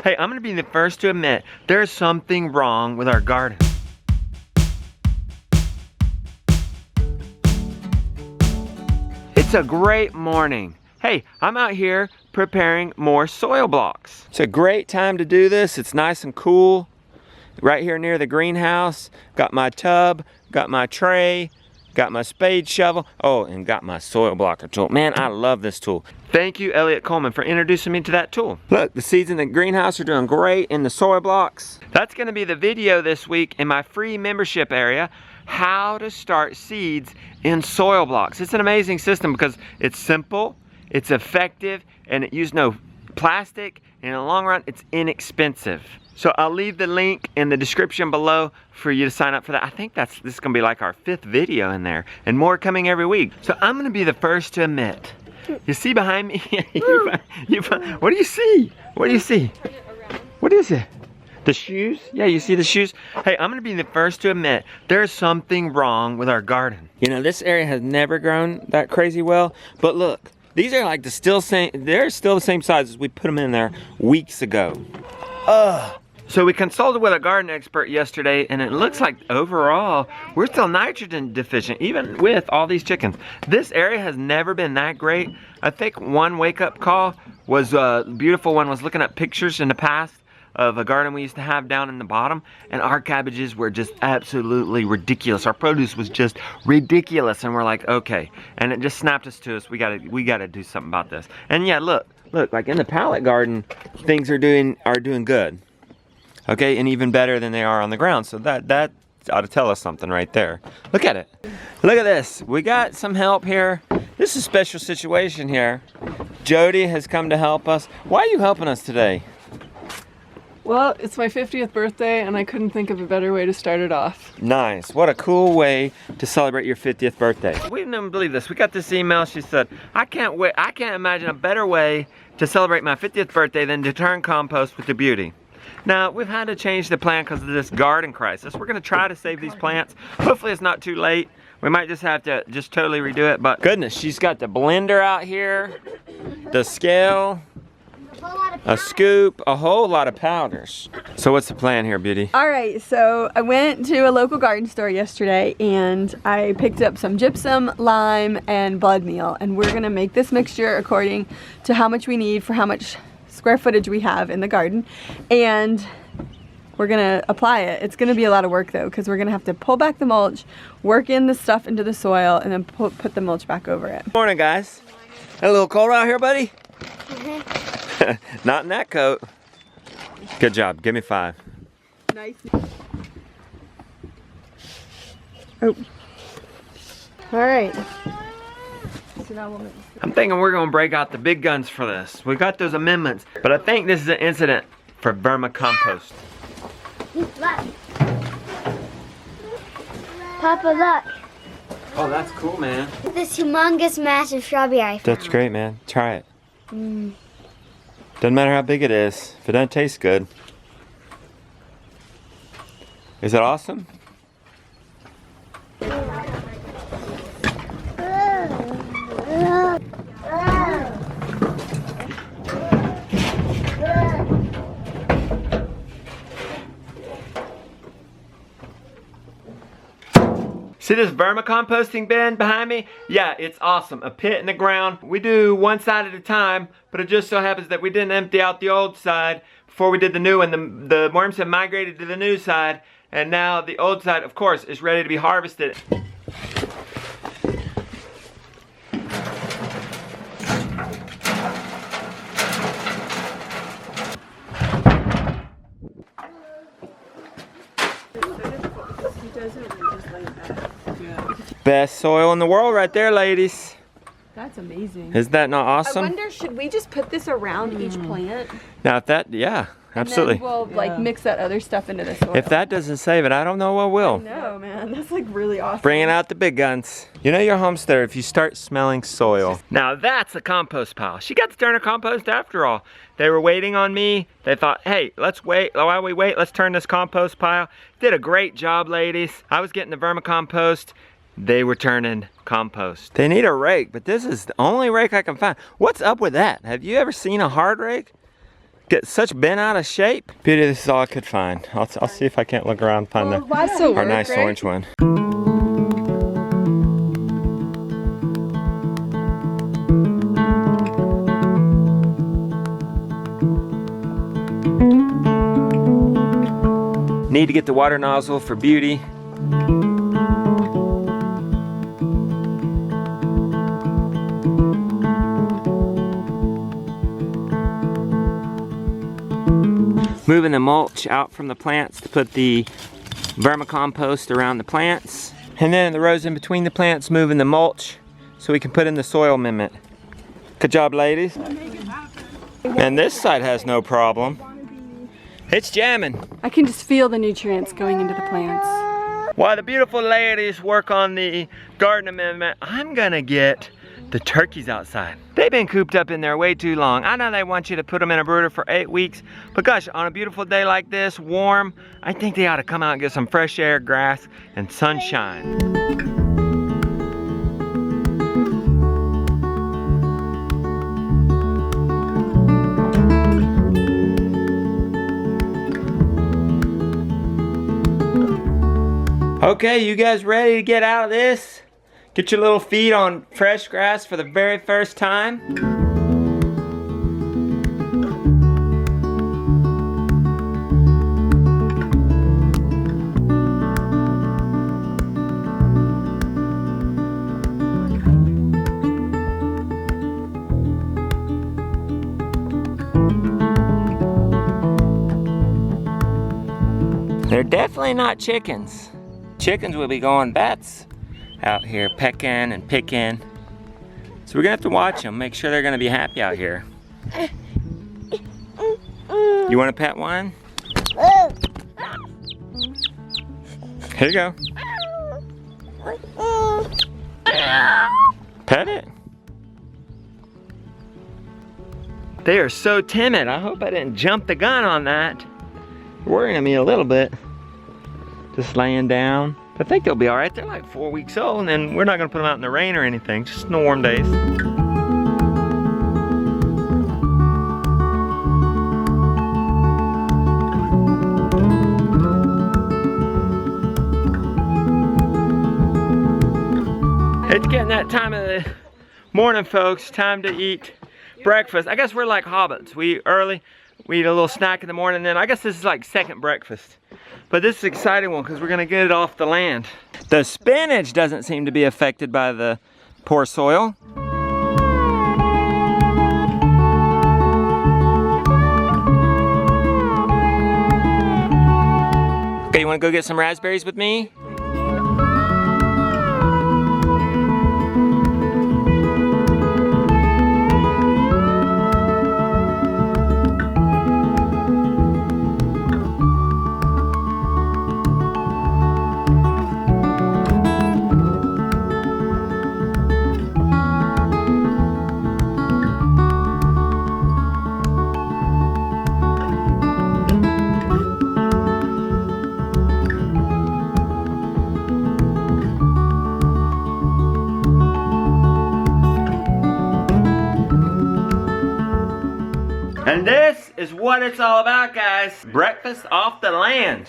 Hey, I'm gonna be the first to admit there's something wrong with our garden. It's a great morning. Hey, I'm out here preparing more soil blocks. It's a great time to do this. It's nice and cool. Right here near the greenhouse. Got my tub, got my tray, got my spade shovel. Oh, and got my soil blocker tool. Man, I love this tool. Thank you, Elliot Coleman, for introducing me to that tool. Look, the seeds in the greenhouse are doing great in the soil blocks. That's gonna be the video this week in my free membership area, how to start seeds in soil blocks. It's an amazing system because it's simple, it's effective, and it uses no plastic, and in the long run, it's inexpensive. So I'll leave the link in the description below for you to sign up for that. I think this is gonna be like our 5th video in there, and more coming every week. So I'm gonna be the first to admit, you see behind me? What do you see? What do you see? What is it? The shoes? Yeah, you see the shoes? Hey, I'm gonna be the first to admit there's something wrong with our garden. You know, this area has never grown that crazy well, but look, these are like they're still the same size as we put them in there weeks ago. So we consulted with a garden expert yesterday, and it looks like overall we're still nitrogen deficient, even with all these chickens. This area has never been that great. I think one wake-up call was a beautiful one, was looking at pictures in the past of a garden we used to have down in the bottom, and our cabbages were just absolutely ridiculous. Our produce was just ridiculous, and we're like, okay. And it just snapped us to us, we gotta do something about this. And yeah, look, like in the pallet garden, things are doing good. Okay, and even better than they are on the ground. So that ought to tell us something right there. Look at it. Look at this. We got some help here. This is a special situation here. Jody has come to help us. Why are you helping us today? Well, it's my 50th birthday, and I couldn't think of a better way to start it off. Nice. What a cool way to celebrate your 50th birthday. We didn't even believe this. We got this email. She said, I can't imagine a better way to celebrate my 50th birthday than to turn compost with the beauty. Now, we've had to change the plan because of this garden crisis. We're gonna try to save these plants. Hopefully it's not too late. We might just have to totally redo it, but goodness, she's got the blender out here, the scale, a scoop, a whole lot of powders. So what's the plan here, Beauty? All right, so I went to a local garden store yesterday and I picked up some gypsum, lime, and blood meal, and we're gonna make this mixture according to how much we need for how much square footage we have in the garden, and we're gonna apply it. It's gonna be a lot of work though, because we're gonna have to pull back the mulch, work in the stuff into the soil, and then put the mulch back over it. Morning, guys. A little cold out here, buddy? Not in that coat. Good job. Give me 5. Nice. Oh. All right. So now we'll mix. I'm thinking we're gonna break out the big guns for this. We got those amendments, but I think this is an incident for vermicompost. Papa, look. Oh, that's cool, man. This humongous massive strawberry. That's great, man. Try it. Doesn't matter how big it is, if it doesn't taste good. Is it awesome? See this vermicomposting bin behind me? Yeah, it's awesome. A pit in the ground. We do one side at a time, but it just so happens that we didn't empty out the old side before we did the new one. The worms have migrated to the new side, and now the old side, of course, is ready to be harvested. Best soil in the world right there, ladies. That's amazing. Isn't that not awesome? I wonder, should we just put this around each plant? Now if that, yeah, absolutely. And then we'll like mix that other stuff into the soil. If that doesn't save it, I don't know what will. No, man, that's like really awesome. Bringing out the big guns. You know your homesteader if you start smelling soil. Now that's a compost pile. She got to turn her compost after all. They were waiting on me. They thought, hey, let's wait. While we wait, let's turn this compost pile. Did a great job, ladies. I was getting the vermicompost. They were turning compost. They need a rake, but this is the only rake I can find. What's up with that? Have you ever seen a hard rake? get such bent out of shape. Beauty, this is all I could find. I'll see if I can't look around and find our nice orange one. Need to get the water nozzle for Beauty. Moving the mulch out from the plants to put the vermicompost around the plants. And then in the rows in between the plants, moving the mulch so we can put in the soil amendment. Good job, ladies. And this side has no problem. It's jamming. I can just feel the nutrients going into the plants. While the beautiful ladies work on the garden amendment, I'm gonna get the turkeys outside. They've been cooped up in there way too long. I know they want you to put them in a brooder for 8 weeks, but gosh, on a beautiful day like this, warm, I think they ought to come out and get some fresh air, grass, and sunshine. Okay, you guys ready to get out of this? Get your little feet on fresh grass for the very first time. They're definitely not chickens. Chickens will be going bats out here pecking and picking. So we're gonna have to watch them, make sure they're gonna be happy out here. You wanna pet one? Here you go. Pet it. They are so timid. I hope I didn't jump the gun on that. Worrying me a little bit. Just laying down. I think they'll be all right. They're like 4 weeks old, and we're not gonna put them out in the rain or anything, just in the warm days. It's getting that time of the morning, folks. Time to eat breakfast. I guess we're like hobbits. We eat early, we eat a little snack in the morning, and then I guess this is like second breakfast. But this is an exciting one because we're gonna get it off the land. The spinach doesn't seem to be affected by the poor soil. Okay, you wanna go get some raspberries with me? And this is what it's all about, guys. Breakfast off the land.